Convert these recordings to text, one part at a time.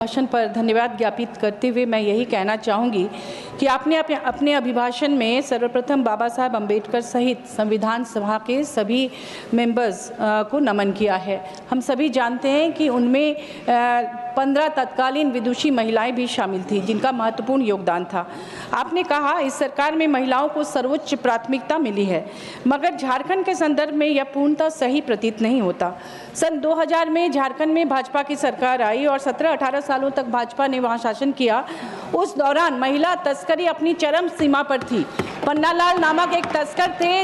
भाषण पर धन्यवाद ज्ञापित करते हुए मैं यही कहना चाहूँगी कि आपने अपने अभिभाषण में सर्वप्रथम बाबा साहब अम्बेडकर सहित संविधान सभा के सभी मेंबर्स को नमन किया है। हम सभी जानते हैं कि उनमें 15 तत्कालीन विदुषी महिलाएं भी शामिल थीं जिनका महत्वपूर्ण योगदान था। आपने कहा इस सरकार में महिलाओं को सर्वोच्च प्राथमिकता मिली है, मगर झारखंड के संदर्भ में यह पूर्णतः सही प्रतीत नहीं होता। सन 2000 में झारखंड में भाजपा की सरकार आई और 17-18 सालों तक भाजपा ने वहां शासन किया। उस दौरान महिला तस्करी अपनी चरम सीमा पर थी। पन्नालाल नामक एक तस्कर थे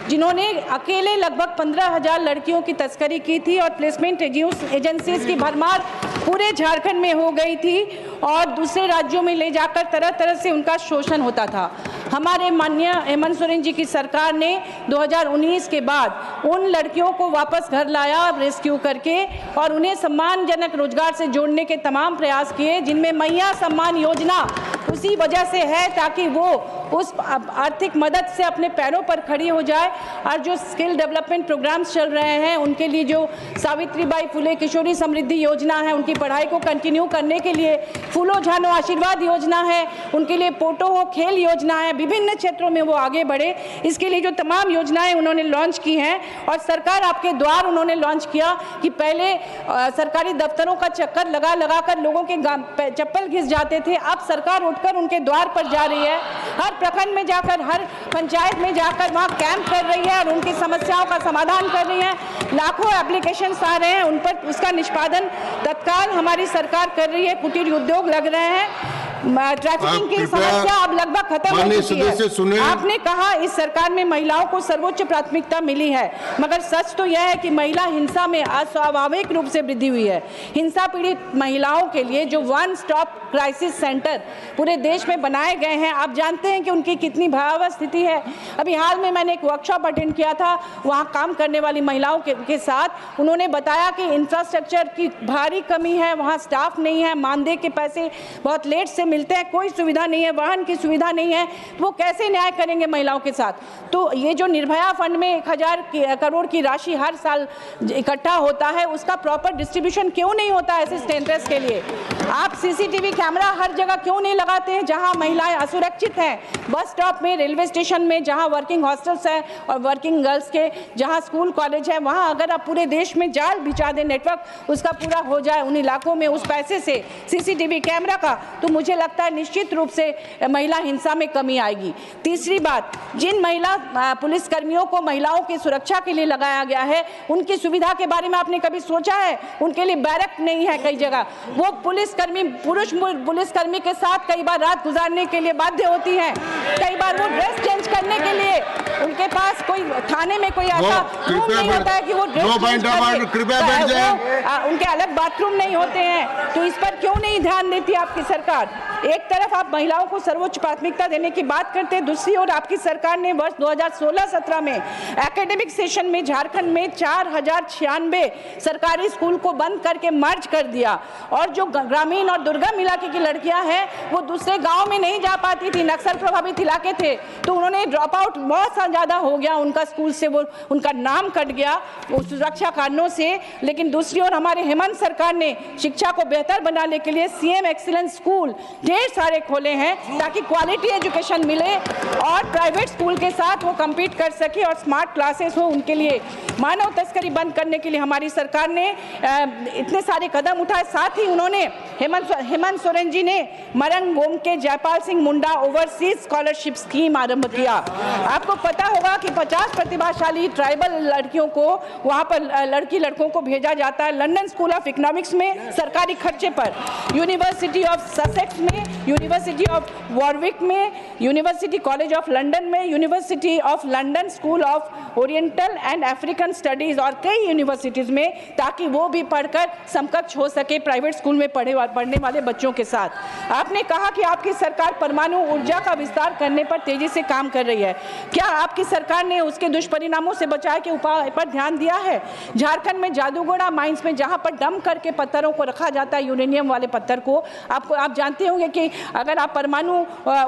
जिन्होंने अकेले लगभग 15,000 लड़कियों की तस्करी की थी और प्लेसमेंट एजेंसीज की भरमार पूरे झारखंड में हो गई थी और दूसरे राज्यों में ले जाकर तरह तरह से उनका शोषण होता था। हमारे माननीय हेमंत सोरेन जी की सरकार ने 2019 के बाद उन लड़कियों को वापस घर लाया रेस्क्यू करके और उन्हें सम्मानजनक रोजगार से जोड़ने के तमाम प्रयास किए, जिनमें मैया सम्मान योजना उसी वजह से है ताकि वो उस आर्थिक मदद से अपने पैरों पर खड़ी हो जाए। और जो स्किल डेवलपमेंट प्रोग्राम्स चल रहे हैं उनके लिए जो सावित्रीबाई फुले किशोरी समृद्धि योजना है, उनकी पढ़ाई को कंटिन्यू करने के लिए फूलो झानो आशीर्वाद योजना है, उनके लिए पोटो हो खेल योजना है, विभिन्न क्षेत्रों में वो आगे बढ़े। इसके लिए जो तमाम योजनाएं उन्होंने लॉन्च की हैं और सरकार आपके द्वार उन्होंने लॉन्च किया कि पहले सरकारी दफ्तरों का चक्कर लगा लगा कर लोगों के चप्पल घिस जाते थे, अब सरकार उठकर उनके द्वार पर जा रही है। हर प्रखंड में जाकर, हर पंचायत में जाकर वहाँ कैंप कर रही है और उनकी समस्याओं का समाधान कर रही है। लाखों एप्लीकेशंस आ रहे हैं, उन पर उसका निष्पादन तत्काल हमारी सरकार कर रही है। कुटीर उद्योग लग रहे हैं, ट्रैफिकिंग की समस्या अब लगभग खत्म हो चुकी है। आपने कहा इस सरकार में महिलाओं को सर्वोच्च प्राथमिकता मिली है, मगर सच तो यह है कि महिला हिंसा में अस्वाभाविक रूप से वृद्धि हुई है। हिंसा पीड़ित महिलाओं के लिए जो वन स्टॉप क्राइसिस सेंटर पूरे देश में बनाए गए हैं, आप जानते हैं कि उनकी कितनी भयावह स्थिति है। अभी हाल में मैंने एक वर्कशॉप अटेंड किया था, वहाँ काम करने वाली महिलाओं के साथ उन्होंने बताया कि इंफ्रास्ट्रक्चर की भारी कमी है, वहाँ स्टाफ नहीं है, मानदेय के पैसे बहुत लेट से मिलते हैं, कोई सुविधा नहीं है, वाहन की सुविधा नहीं है, वो कैसे न्याय करेंगे महिलाओं के साथ। तो ये जो निर्भया फंड में 1000 करोड़ की राशि हर साल इकट्ठा होता है, उसका प्रॉपर डिस्ट्रीब्यूशन क्यों नहीं होता ऐसे सेंटर्स के लिए? आप सीसीटीवी कैमरा हर जगह क्यों नहीं लगाते हैं जहां महिलाएं असुरक्षित हैं? बस स्टॉप में, रेलवे स्टेशन में, जहां वर्किंग हॉस्टल्स हैं और वर्किंग गर्ल्स के जहां स्कूल कॉलेज है, वहां अगर आप पूरे देश में जाल बिछा दें, नेटवर्क उसका पूरा हो जाए उन इलाकों में उस पैसे से सीसीटीवी कैमरा का, तो मुझे लगता है निश्चित रूप से महिला हिंसा में कमी आएगी। तीसरी बात, जिन महिला पुलिसकर्मियों को महिलाओं की सुरक्षा के लिए लगाया गया है, उनकी सुविधा के बारे में आपने कभी सोचा है? उनके लिए बैरक नहीं है कई जगह। वो पुलिसकर्मी, पुरुष पुलिसकर्मी के साथ कई बार रात गुजारने के लिए बाध्य होती हैं। कई बार वो ड्रेस चेंज करने के लिए उनके पास कोई थाने में कोई ऐसा रूम नहीं होता है कि वो ड्रेस चेंज करके, उनके अलग बाथरूम नहीं होते हैं। तो इस पर क्यों नहीं ध्यान देती आपकी सरकार? एक तरफ आप महिलाओं को सर्वोच्च प्राथमिकता देने की बात करते हैं, दूसरी ओर आपकी सरकार ने वर्ष 2016-17 में एकेडमिक सेशन में झारखंड में 4096 सरकारी स्कूल को बंद करके मर्ज कर दिया और जो ग्रामीण और दुर्गम इलाके की लड़कियां हैं वो दूसरे गांव में नहीं जा पाती थी, नक्सल प्रभावित इलाके थे, तो उन्होंने ड्रॉप आउट बहुत ज़्यादा हो गया उनका स्कूल से, वो उनका नाम कट गया सुरक्षा कारणों से। लेकिन दूसरी ओर हमारे हेमंत सरकार ने शिक्षा को बेहतर बनाने के लिए सीएम एक्सीलेंस स्कूल ढेर सारे खोले हैं ताकि क्वालिटी एजुकेशन मिले और प्राइवेट स्कूल के साथ वो कम्पीट कर सके और स्मार्ट क्लासेस हो उनके लिए। मानव तस्करी बंद करने के लिए हमारी सरकार ने इतने सारे कदम उठाए। साथ ही उन्होंने हेमंत सोरेन जी ने मरंग Gomke Jaipal Singh Munda overseas scholarship scheme आरंभ किया। आपको पता होगा कि 50 प्रतिभाशाली ट्राइबल लड़कियों को वहाँ पर लड़कों को भेजा जाता है लंदन स्कूल ऑफ इकोनॉमिक्स में सरकारी खर्चे पर, यूनिवर्सिटी ऑफ ससेक्स में, यूनिवर्सिटी ऑफ वॉरविक में, यूनिवर्सिटी कॉलेज ऑफ लंदन में, university of London school of oriental and African studies और कई यूनिवर्सिटीज़ में, ताकि वो भी पढ़कर समकक्ष हो सके प्राइवेट स्कूल में पढ़ने वाले बच्चों के साथ। आपने कहा कि आपकी सरकार परमाणु ऊर्जा का विस्तार करने पर तेजी से काम कर रही है। क्या आप आपकी सरकार ने उसके दुष्परिणामों से बचाव के उपाय पर ध्यान दिया है? झारखंड में जादूगोड़ा माइंस में जहां पर डंप करके पत्थरों को रखा जाता है, यूरेनियम वाले पत्थर को, आप जानते होंगे कि अगर आप परमाणु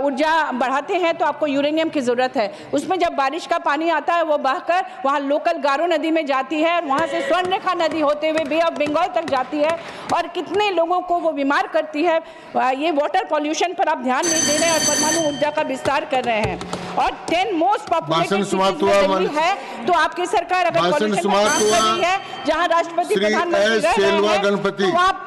ऊर्जा बढ़ाते हैं तो आपको यूरेनियम की जरूरत है। उसमें जब बारिश का पानी आता है वो बहकर वहाँ लोकल गारो नदी में जाती है और वहाँ से स्वर्णरेखा नदी होते हुए बे ऑफ बंगाल तक जाती है और कितने लोगों को वो बीमार करती है। ये वाटर पॉल्यूशन पर आप ध्यान नहीं दे रहे हैं और परमाणु ऊर्जा का विस्तार कर रहे हैं। और 10 मोस्ट पॉपुलेटेड सिटीज में दिल्ली है, तो आपकी सरकार अगर पॉल्यूशन पर काम कर रही है, जहाँ राष्ट्रपति प्रधानमंत्री रह रहे हैं, तो आप